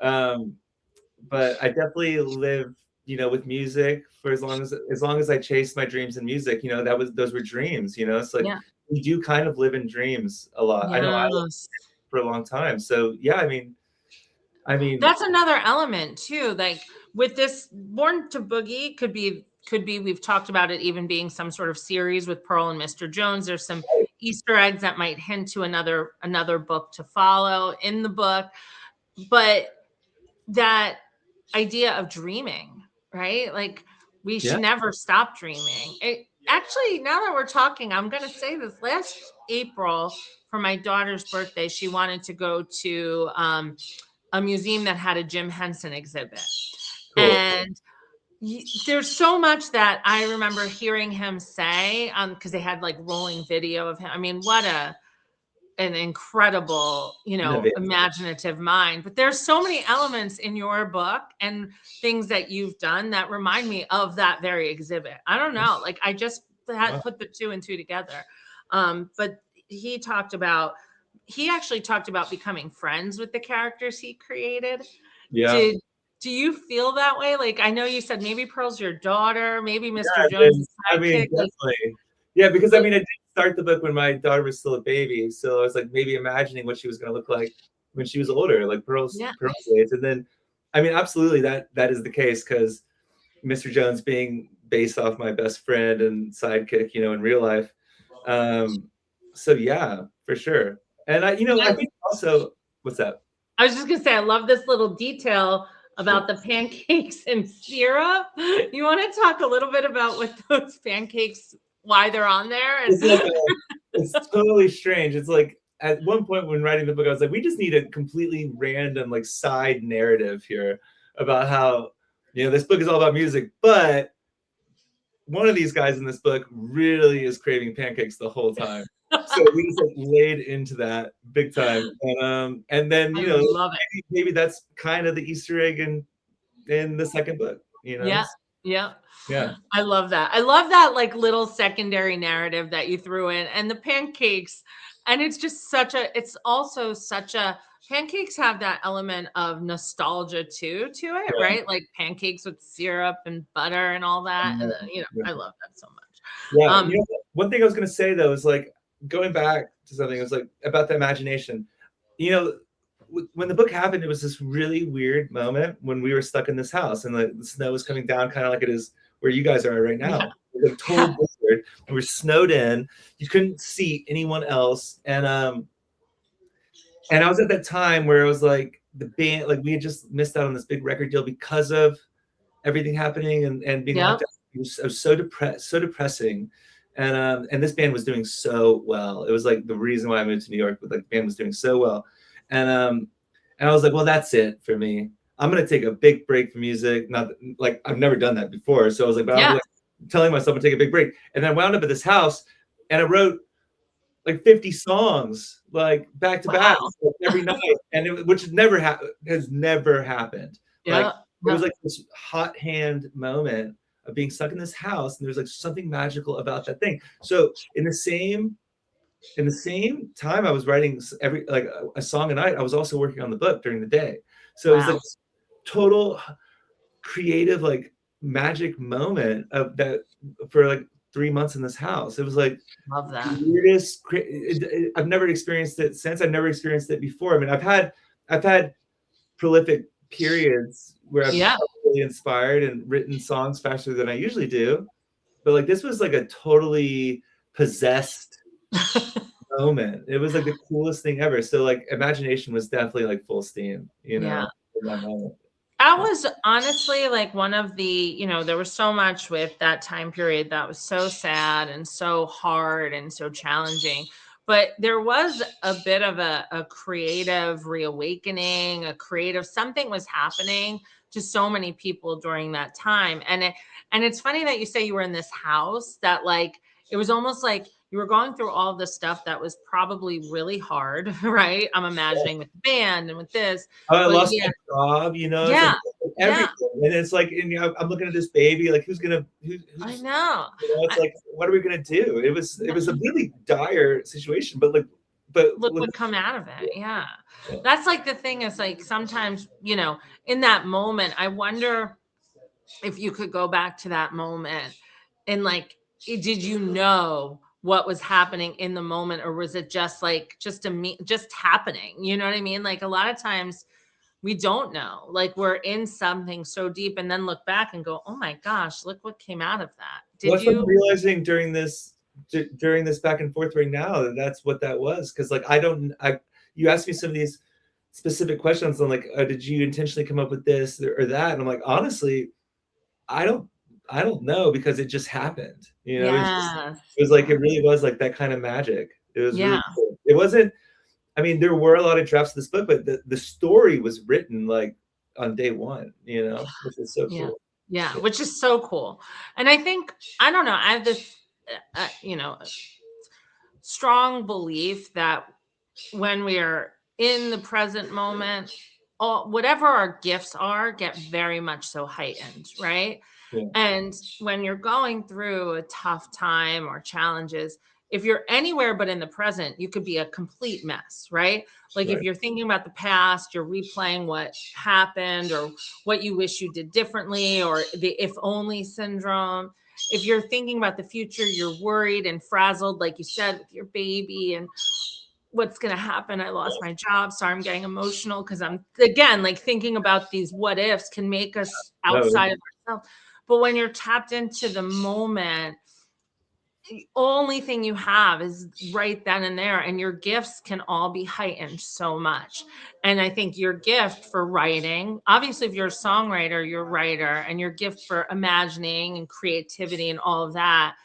um, but I definitely live, with music for as long as I chase my dreams in music. Those were dreams. It's like Yeah. we do kind of live in dreams a lot. I know I lived Yes. for a long time. So yeah, I mean, That's another element too. Like with this Born to Boogie could be we've talked about it even being some sort of series with Pearl and Mr. Jones. There's some Easter eggs that might hint to another book to follow in the book. But that idea of dreaming, right? Like we yeah, should never stop dreaming. Actually, now that we're talking, I'm going to say this last April for my daughter's birthday, she wanted to go to a museum that had a Jim Henson exhibit. cool. And there's so much that I remember hearing him say because they had like rolling video of him. I mean, what an incredible, Innovative. imaginative mind. But there's so many elements in your book and things that you've done that remind me of that very exhibit. I don't know, like I just had Wow. put the two and two together. But he actually talked about becoming friends with the characters he created. Yeah. Did do you feel that way? Like I know you said maybe Pearl's your daughter, maybe Mr. Yeah, Jones' I mean, sidekick. definitely. Yeah, because I Like mean, I did start the book when my daughter was still a baby, so I was like maybe imagining what she was going to look like when she was older, like Yeah. Pearl's age. And then, I mean, absolutely that is the case because Mr. Jones being based off my best friend and sidekick, in real life. So yeah, for sure. And I think also, what's that? I was just gonna say, I love this little detail about the pancakes and syrup. You want to talk a little bit about what those pancakes, why they're on there? It's like it's totally strange. It's like at one point when writing the book, I was like, we just need a completely random like side narrative here about how this book is all about music, but one of these guys in this book really is craving pancakes the whole time. So we just like laid into that big time, and then I love it. maybe that's kind of the Easter egg in the second book. Yeah, yeah. Yeah. I love that. I love that like little secondary narrative that you threw in, and the pancakes. And it's just it's also such a, pancakes have that element of nostalgia too to it, Yeah. right? Like pancakes with syrup and butter and all that. And Yeah. I love that so much. Yeah. One thing I was gonna say though is like going back to something, it was like about the imagination. When the book happened, it was this really weird moment when we were stuck in this house and the snow was coming down, kind of like it is where you guys are right now. Yeah. Like total blizzard, and we're snowed in. You couldn't see anyone else, and I was at that time where I was like, the band, like we had just missed out on this big record deal because of everything happening and being locked out. It was so depressing. And this band was doing so well. It was like the reason why I moved to New York, but like the band was doing so well. And I was like, well, that's it for me. I'm gonna take a big break from music. Not like I've never done that before. So I was like, but I'm like telling myself to take a big break. And then I wound up at this house and I wrote like 50 songs, like back to back every night. And which has never happened. Yeah. Like it was like this hot hand moment of being stuck in this house, and there's like something magical about that thing. So in the same time I was writing a song a night, I was also working on the book during the day. So it was like total creative like magic moment of that for like 3 months in this house. It was like love that. Weirdest. I've never experienced it since. I've never experienced it before. I mean, I've had prolific periods where I've been really inspired and written songs faster than I usually do, but like this was like a totally possessed moment. It was like the coolest thing ever. So like imagination was definitely like full steam, in that moment. That was honestly like one of the, there was so much with that time period that was so sad and so hard and so challenging. But there was a bit of a creative reawakening, something was happening to so many people during that time. And it's funny that you say you were in this house that like, it was almost like you were going through all the stuff that was probably really hard, right? I'm imagining with the band and with this. I lost my job, It's like everything. And it's like, I'm looking at this baby, like who's I know. It's like, what are we gonna do? It was a really dire situation, but look what come out of it. Yeah. That's like the thing is like sometimes, in that moment, I wonder if you could go back to that moment and like, did you know what was happening in the moment, or was it just happening? You know what I mean? Like a lot of times we don't know, like we're in something so deep and then look back and go, oh my gosh, look what came out of that. I'm realizing during this back and forth right now that's what that was? Because like you asked me some of these specific questions on like, did you intentionally come up with this or that? And I'm like, honestly, I don't know, because it just happened. It was like, it really was like that kind of magic. It was really cool. It wasn't, I mean, there were a lot of drafts of this book, but the story was written like on day one, which is so cool. Yeah, which is so cool. And I think, I don't know, I have this, strong belief that when we are in the present moment, whatever our gifts are get very much so heightened, right? Yeah. And when you're going through a tough time or challenges, if you're anywhere but in the present, you could be a complete mess, right? Like if you're thinking about the past, you're replaying what happened or what you wish you did differently, or the if only syndrome. If you're thinking about the future, you're worried and frazzled, like you said, with your baby. And what's going to happen? I lost my job. Sorry, I'm getting emotional because I'm, again, like thinking about these what ifs can make us No, outside of ourselves. But when you're tapped into the moment, the only thing you have is right then and there, and your gifts can all be heightened so much. And I think your gift for writing, obviously, if you're a songwriter, you're a writer, and your gift for imagining and creativity and all of that,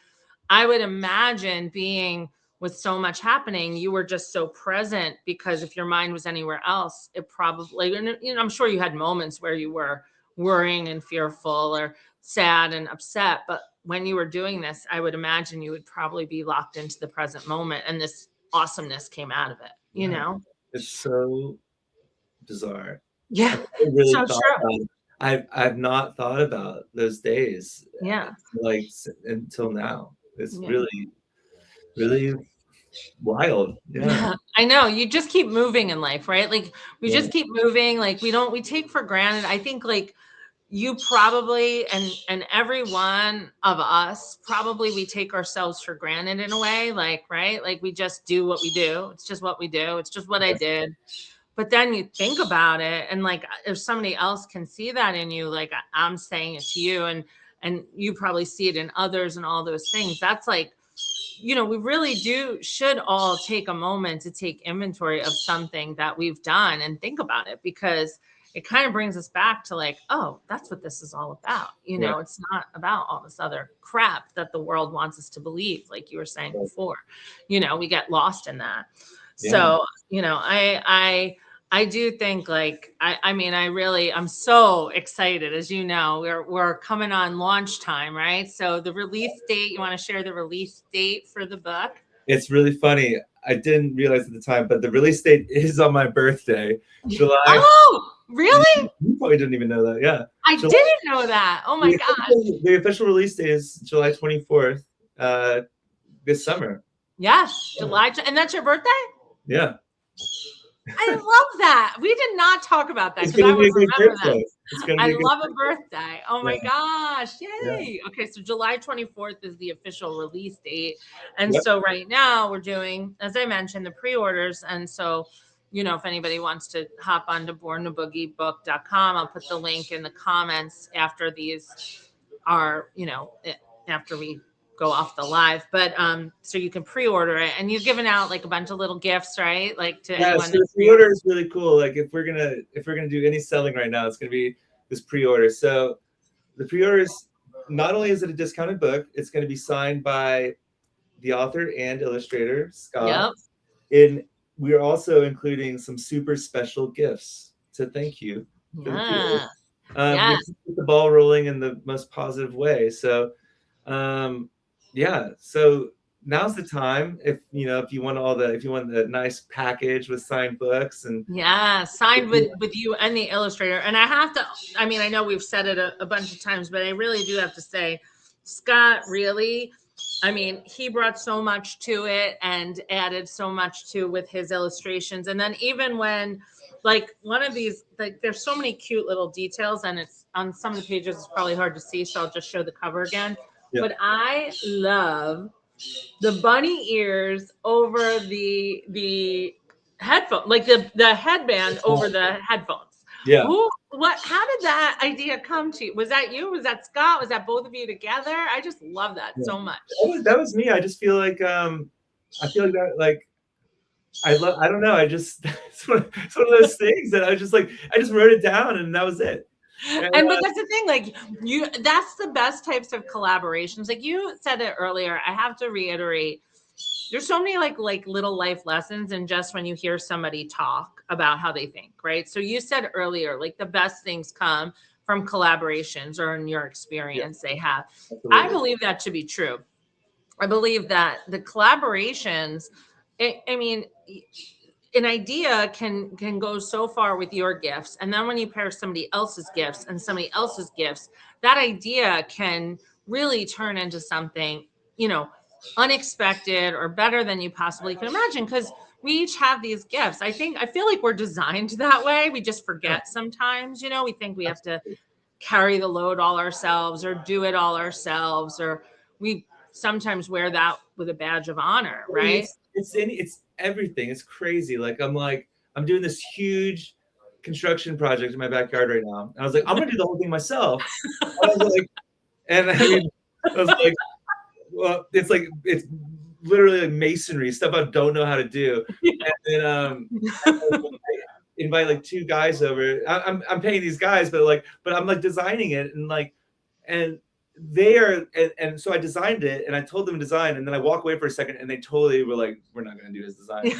I would imagine being with so much happening, you were just so present, because if your mind was anywhere else, it probably, you know, I'm sure you had moments where you were worrying and fearful or sad and upset. But when you were doing this, I would imagine you would probably be locked into the present moment, and this awesomeness came out of it, you yeah, know? it's so bizarre. Yeah, I've never really so thought true. about it. I've not thought about those days, Yeah. like, until now. It's Yeah. really, really wild. Yeah. Yeah, I know. You just keep moving in life, right? Like we Yeah. just keep moving. Like we take for granted. I think like you probably, and every one of us probably, we take ourselves for granted in a way, like, right? Like we just do what we do. It's just what we do. It's just what I did. But then you think about it, and like if somebody else can see that in you, like I'm saying it to you, and you probably see it in others and all those things. That's like, you know, we really should all take a moment to take inventory of something that we've done and think about it, because it kind of brings us back to like, oh, that's what this is all about. You Yeah. know, it's not about all this other crap that the world wants us to believe, like you were saying before. You know, we get lost in that. Yeah. So, you know, I do think like I mean I really, I'm so excited. As you know, we're coming on launch time, right? So the release date, you want to share the release date for the book? It's really funny. I didn't realize at the time, but the release date is on my birthday, July. Oh, really? You probably didn't even know that. Yeah. I July, didn't know that. Oh my gosh. the official release date is July 24th, this summer. Yes, and that's your birthday? Yeah. I love that. We did not talk about that It's because gonna I be would a good remember that. birthday. It's gonna I be a good love a birthday. Oh Yeah. my gosh. Yeah. Yay. Okay. So July 24th is the official release date. And Yep. so right now we're doing, as I mentioned, the pre-orders. And so, you know, if anybody wants to hop onto borntoboogiebook.com, I'll put the link in the comments after these are, you know, after we go off the live. But so you can pre-order it, and you've given out like a bunch of little gifts, right? Like to Yeah, anyone so that the pre-order is really cool. Like if we're gonna do any selling right now, it's gonna be this pre-order. So the pre-order is, not only is it a discounted book, it's gonna be signed by the author and illustrator, Scott. Yep. And we're also including some super special gifts to thank you for the pre-order. Yeah. We Yes. keep the ball rolling in the most positive way. So yeah, so now's the time, if you want if you want the nice package with signed books and Yeah. Signed with you and the illustrator. And I have to, I mean, I know we've said it a bunch of times, but I really do have to say, Scott really, I mean, he brought so much to it and added so much to with his illustrations. And then even when, like, one of these, like, there's so many cute little details, and it's on some of the pages, it's probably hard to see. So I'll just show the cover again. yeah, But I love the bunny ears over the headphone, like the headband over the headphones. yeah, How did that idea come to you? Was that you? Was that Scott? Was that both of you together? I just love that yeah. so much. That was me. I just feel like I feel like that, like I don't know, I just it's one of those things that I was just like, I just wrote it down and that was it. And, But that's the thing, like that's the best types of collaborations. Like you said it earlier, I have to reiterate, there's so many like little life lessons, and just when you hear somebody talk about how they think, right? So you said earlier, like the best things come from collaborations, or in your experience they have. I absolutely. believe that to be true. I believe that the collaborations, I mean, an idea can go so far with your gifts, and then when you pair somebody else's gifts and somebody else's gifts, that idea can really turn into something, you know, unexpected or better than you possibly could imagine, because we each have these gifts. I feel like we're designed that way. We just Yeah, forget sometimes, you know, we think we have to absolutely. carry the load all ourselves or do it all ourselves, or we sometimes wear that with a badge of honor, I mean, right? it's everything. It's crazy. I'm doing this huge construction project in my backyard right now. And I was like, I'm gonna do the whole thing myself. And I was like, and I mean, I was like, well, it's literally like masonry stuff I don't know how to do. And then invite like two guys over. I'm paying these guys, but I'm like designing it and they are and so I designed it and I told them to design and then I walk away for a second and they totally were like, we're not gonna do his design.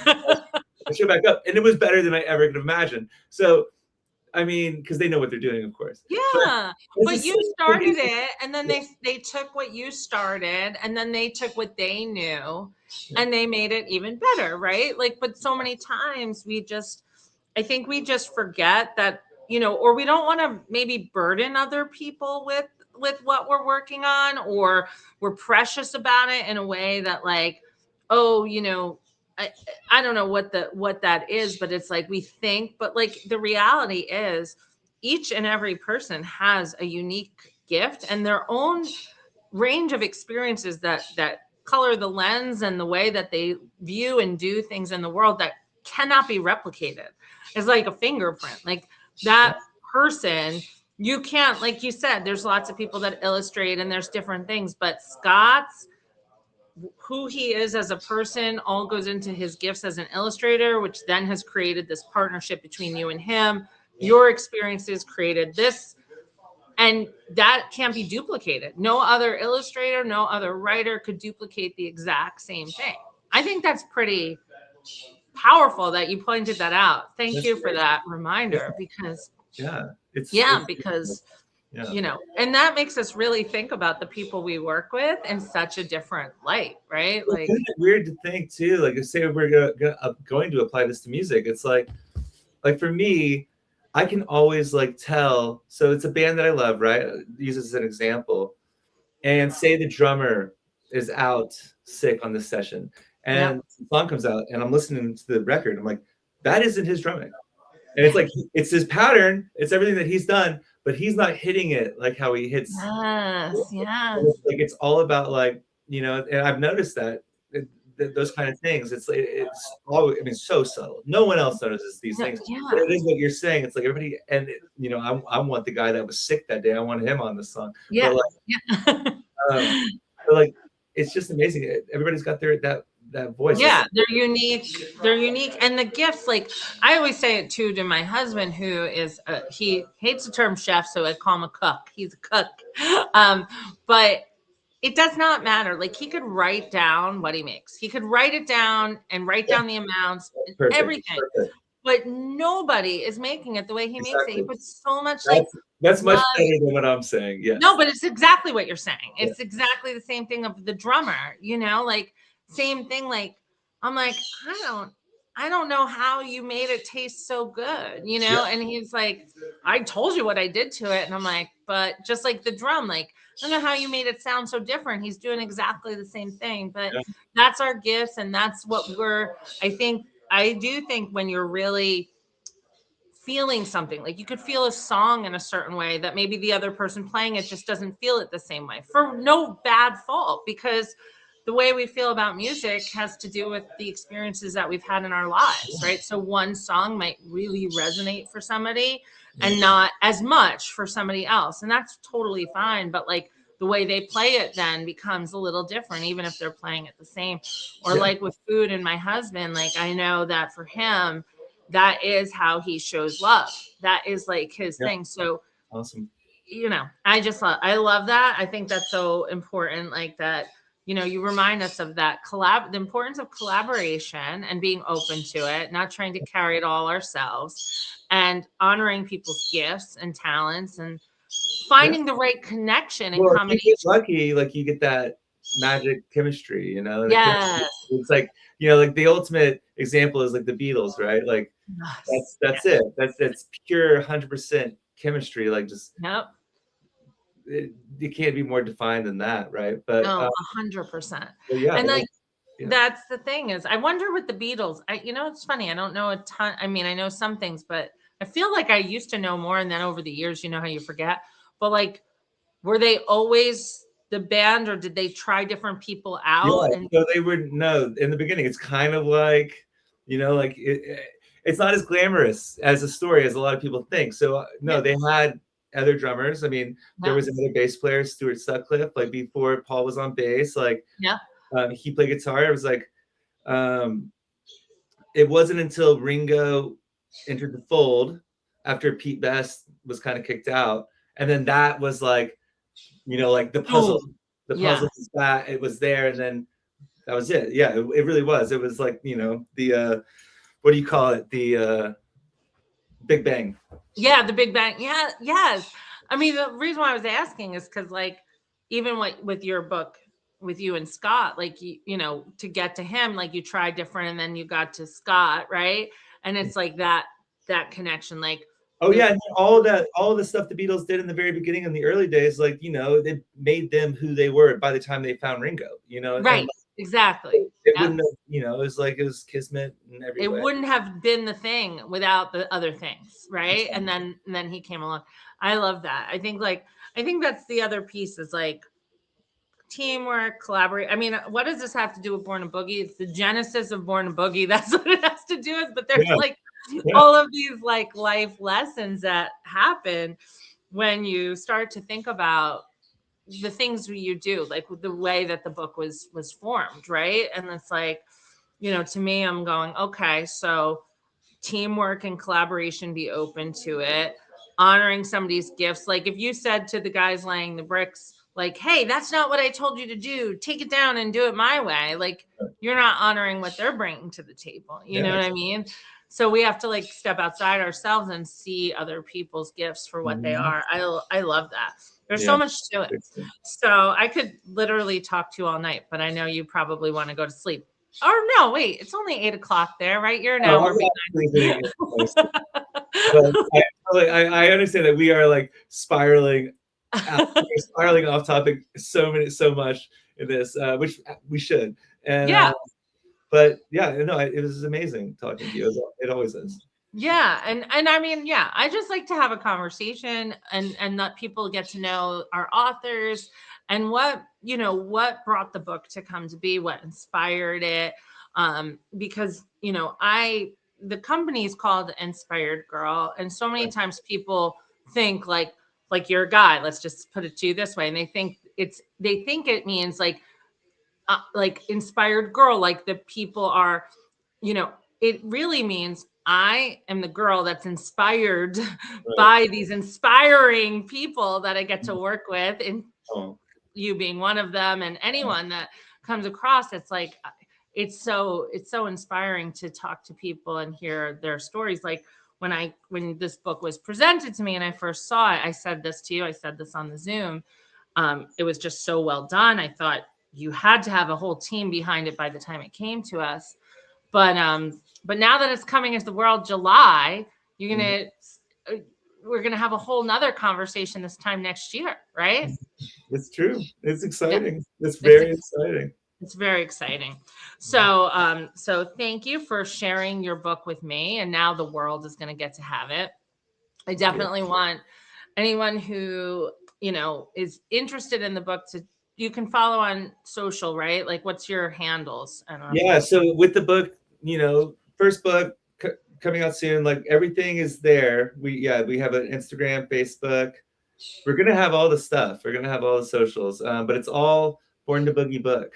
I show back up and it was better than I ever could imagine. So I mean, because they know what they're doing, of course. Yeah, but you started it, and then they took what you started, and then they took what they knew, and they made it even better, right? Like, but so many times I think we just forget that, or we don't want to maybe burden other people with what we're working on, or we're precious about it in a way that like, oh, I don't know what that is, but it's like we think, but like the reality is each and every person has a unique gift and their own range of experiences that color the lens and the way that they view and do things in the world that cannot be replicated. It's like a fingerprint. Like that person, you can't, like you said, there's lots of people that illustrate and there's different things, but Scott's who he is as a person all goes into his gifts as an illustrator, which then has created this partnership between you and him. Your experiences created this, and that can't be duplicated. No other illustrator, no other writer could duplicate the exact same thing. I think that's pretty powerful that you pointed that out. Thank you for that reminder, because because and that makes us really think about the people we work with in such a different light, right? Like, isn't it weird to think too, like say we're going to apply this to music, it's like for me, I can always like tell. So it's a band that I love, right? Use this as an example, and say the drummer is out sick on this session and the song comes out and I'm listening to the record, I'm like, that isn't his drumming. And it's like, it's his pattern, it's everything that he's done, but he's not hitting it like how he hits. Yes. Like it's all about like, and I've noticed that those kind of things, it's all, I mean, so subtle. No one else notices these things. But it is what you're saying. It's like everybody, and I want the guy that was sick that day. I want him on the song. Yeah. But like it's just amazing. Everybody's got that voice. Yeah, they're unique. And the gifts, like I always say it too to my husband, who is he hates the term chef, so I call him a cook. He's a cook. But it does not matter. Like he could write down what he makes. He could write it down and write down the amounts, and everything. Perfect. But nobody is making it the way he makes it. He puts so much that's much better than what I'm saying. Yeah. No, but it's exactly what you're saying. It's exactly the same thing of the drummer, like same thing. Like I'm like, I don't know how you made it taste so good, and he's like, I told you what I did to it. And I'm like, but just like the drum, like, I don't know how you made it sound so different. He's doing exactly the same thing, but that's our gifts. And that's what I do think when you're really feeling something, like you could feel a song in a certain way that maybe the other person playing it just doesn't feel it the same way, for no bad fault, because the way we feel about music has to do with the experiences that we've had in our lives, right? So one song might really resonate for somebody and not as much for somebody else. And that's totally fine. But like the way they play it then becomes a little different, even if they're playing it the same. Or like with food and my husband, like I know that for him, that is how he shows love. That is like his thing. So awesome. I love that. I think that's so important. Like that, you remind us of that the importance of collaboration and being open to it, not trying to carry it all ourselves, and honoring people's gifts and talents and finding the right connection and combination. You get lucky, like you get that magic chemistry, Yes. It's like, like the ultimate example is like the Beatles, right? Like that's it. That's pure 100% chemistry. Like just it can't be more defined than that, right? But 100%. And like that's the thing is, I wonder with the Beatles. It's funny. I don't know a ton. I mean, I know some things, but I feel like I used to know more, and then over the years, how you forget. But like, were they always the band, or did they try different people out? So they wouldn't know in the beginning. It's kind of like like it's not as glamorous as a story as a lot of people think. So no, Yeah. they had other drummers. I mean, there Yeah. was another bass player, Stuart Sutcliffe, like before Paul was on bass, like Yeah. he played guitar. It was like um, it wasn't until Ringo entered the fold after Pete Best was kind of kicked out, and then that was like, like the puzzle. Boom. The Yeah. puzzle was that it was there, and then that was it. Yeah, it really was. It was like the what do you call it? The Big Bang. Yeah, the Big Bang. Yeah, yes. I mean, the reason why I was asking is because, like, even with your book, with you and Scott, like, to get to him, like, you tried different, and then you got to Scott, right? And it's like that connection, like Oh the yeah, and all the stuff the Beatles did in the very beginning in the early days, like it made them who they were by the time they found Ringo. And right, exactly. it Yep. wouldn't have, it was like it was kismet in every It way. wouldn't have been the thing without the other things, right? Exactly. And then he came along. I love that. I think that's the other piece is like teamwork, collaborate. I mean, what does this have to do with Born to Boogie? It's the genesis of Born to Boogie. That's what it has to do with. But there's Yeah, like yeah. all of these like life lessons that happen when you start to think about the things you do, like the way that the book was formed, right? And it's like, to me, I'm going, okay, so teamwork and collaboration, be open to it, honoring somebody's gifts. Like if you said to the guys laying the bricks, like, hey, that's not what I told you to do, take it down and do it my way, like you're not honoring what they're bringing to the table, you know Yeah. what I mean? So we have to like step outside ourselves and see other people's gifts for what they Mhm. are. I love that. There's Yeah. so much to it. So I could literally talk to you all night, but I know you probably want to go to sleep. Or no, wait, it's only 8 o'clock there, right? You're an Oh, hour I'm not behind. sleeping. But I understand that we are like spiraling out, spiraling off topic so much in this, which we should. And Yeah. but yeah, no, it was amazing talking to you. It always is. Yeah. And I mean, yeah, I just like to have a conversation and let people get to know our authors and what brought the book to come to be, what inspired it. Because, the company is called Inspired Girl. And so many Right. times people think like you're a guy, let's just put it to you this way. And they think it means like inspired girl, like the people are, you know, it really means I am the girl that's inspired Right. by these inspiring people that I get to work with, and Oh, you being one of them, and yeah. anyone that comes across. It's like it's so inspiring to talk to people and hear their stories. Like when this book was presented to me and I first saw it, I said this to you, I said this on the Zoom. It was just so well done. I thought you had to have a whole team behind it by the time it came to us. But now that it's coming into the world July, you're Mhm. gonna we're gonna have a whole nother conversation this time next year, right? It's true. It's Yeah, exciting. It's it's very exciting. it's very exciting. Mhm. So thank you for sharing your book with me, and now the world is gonna get to have it. I Yeah. definitely want anyone who is interested in the book to you can follow on social, right? Like what's your handles? I don't know if you Yeah. want. So with the book, first book coming out soon, like everything is there. We have an Instagram, Facebook. We're gonna have all the stuff. We're gonna have all the socials, but it's all Born to Boogie book.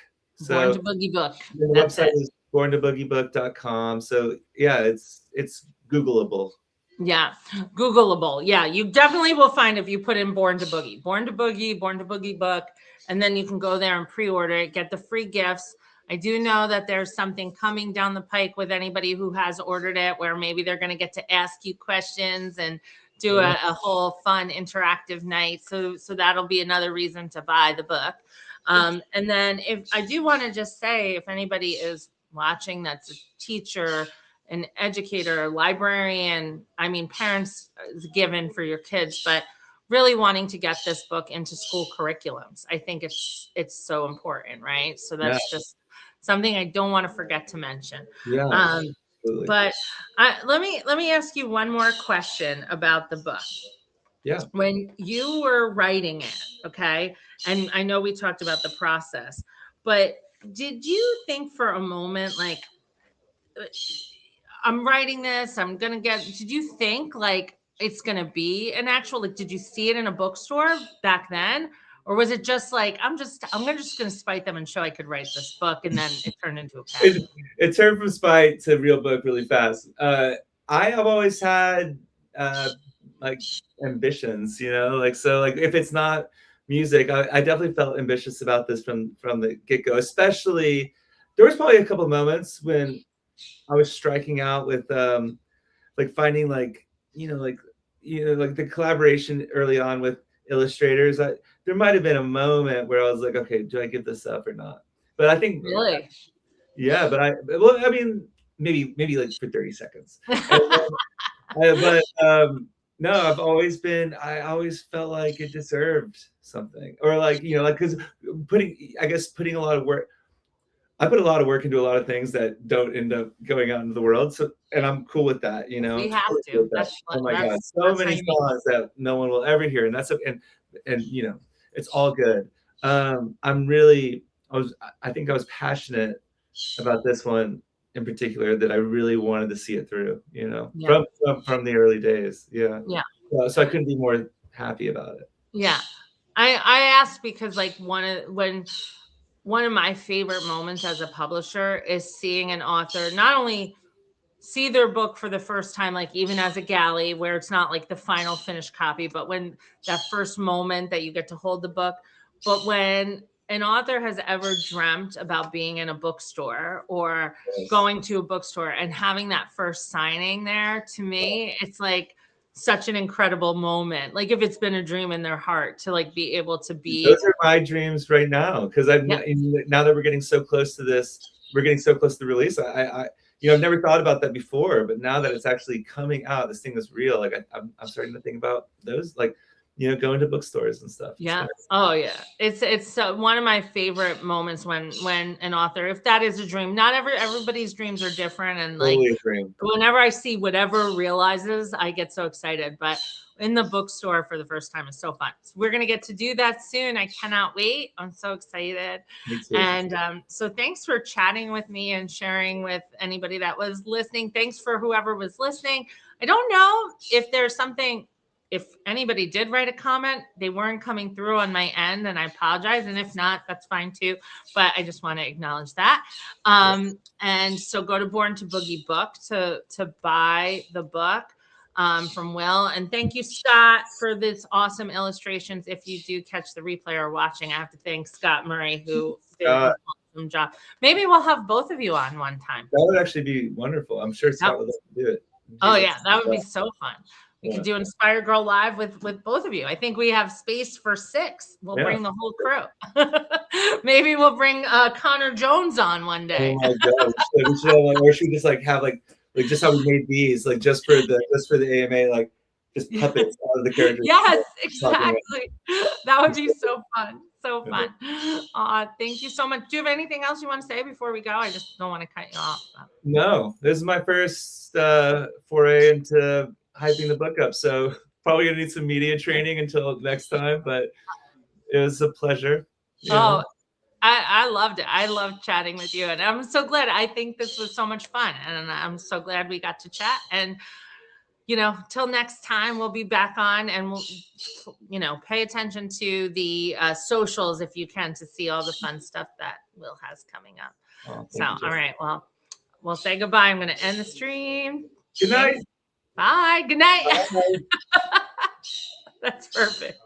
Born So to Boogie book. the That's website it. is borntoboogiebook.com. So yeah, it's Googleable. Yeah, Googleable. Yeah, you definitely will find if you put in Born to Boogie, Born to Boogie book, and then you can go there and pre-order it, get the free gifts. I do know that there's something coming down the pike with anybody who has ordered it, where maybe they're going to get to ask you questions and do Yeah. a whole fun interactive night. So that'll be another reason to buy the book. And then if I do want to just say, if anybody is watching that's a teacher, an educator, librarian, I mean, parents is a given for your kids, but really wanting to get this book into school curriculums. I think it's so important, right? So Yeah. that's just something I don't want to forget to mention. Yeah. Um, Absolutely. but let me ask you one more question about the book. Yeah. When you were writing it, okay, and I know we talked about the process, but did you think for a moment, like, I'm writing this. I'm gonna get. Did you think like it's gonna be an actual like? Did you see it in a bookstore back then, or was it just like I'm just gonna spite them and show I could write this book, and then it turned into a It, passion? it turned from spite to real book really fast. I have always had like ambitions, like so like if it's not music, I definitely felt ambitious about this from the get go. Especially, there was probably a couple of moments when I was striking out with like finding like the collaboration early on with illustrators. There might have been a moment where I was like, okay, do I give this up or not? But I think Really? yeah, well, I mean, maybe like for 30 seconds. And but no, I always felt like it deserved something, or like like because putting a lot of work. I put a lot of work into a lot of things that don't end up going out into the world. So, and I'm cool with that, We have totally cool to. with that. Oh my God, so That's how many you make. songs that no one will ever hear, and that's and it's all good. I'm really, I think I was passionate about this one in particular, that I really wanted to see it through, Yeah. from the early days. Yeah. Yeah. So I couldn't be more happy about it. Yeah. I asked because like one of my favorite moments as a publisher is seeing an author not only see their book for the first time, like even as a galley, where it's not like the final finished copy, but when that first moment that you get to hold the book, but when an author has ever dreamt about being in a bookstore or Yes. going to a bookstore and having that first signing there, to me, it's like such an incredible moment. Like if it's been a dream in their heart to like be able to be, Those are my dreams right now, because yeah, now that we're getting so close to this, we're getting so close to release. I've never thought about that before, but now that it's actually coming out, this thing is real. Like I'm starting to think about those, like going to bookstores and stuff. It's yeah. nice. Oh yeah. It's one of my favorite moments when an author, if that is a dream, not everybody's dreams are different, and like Totally a dream. whenever I see whatever realizes, I get so excited. But in the bookstore for the first time is so fun. So we're gonna get to do that soon. I cannot wait. I'm so excited. Me too. And so thanks for chatting with me and sharing with anybody that was listening. Thanks for whoever was listening. I don't know if there's something, if anybody did write a comment, they weren't coming through on my end, and I apologize. And if not, that's fine too. But I just want to acknowledge that. And so go to Born to Boogie book to buy the book from Will. And thank you, Scott, for this awesome illustrations. If you do catch the replay or watching, I have to thank Scott Murray, who did an awesome job. Maybe we'll have both of you on one time. That would actually be wonderful. I'm sure Scott would love to do it. Oh yeah, that would be so fun. We could do Inspire Girl Live with both of you. I think we have space for 6. We'll bring the whole crew. Maybe we'll bring Connor Jones on one day. Oh my God, we should have, or should we just have like just how we made these, like just for the AMA, like just puppets out of the characters. Yes, exactly. That would be so fun. So fun. Thank you so much. Do you have anything else you want to say before we go? I just don't want to cut you off. No, this is my first foray into hyping the book up, so probably gonna need some media training until next time, but it was a pleasure. I loved it. I loved chatting with you, and I'm so glad. I think this was so much fun, and I'm so glad we got to chat. And till next time, we'll be back on, and we'll pay attention to the socials if you can, to see all the fun stuff that Will has coming up. All right, well, we'll say goodbye. I'm going to end the stream. Good night. Bye. Good night. That's perfect.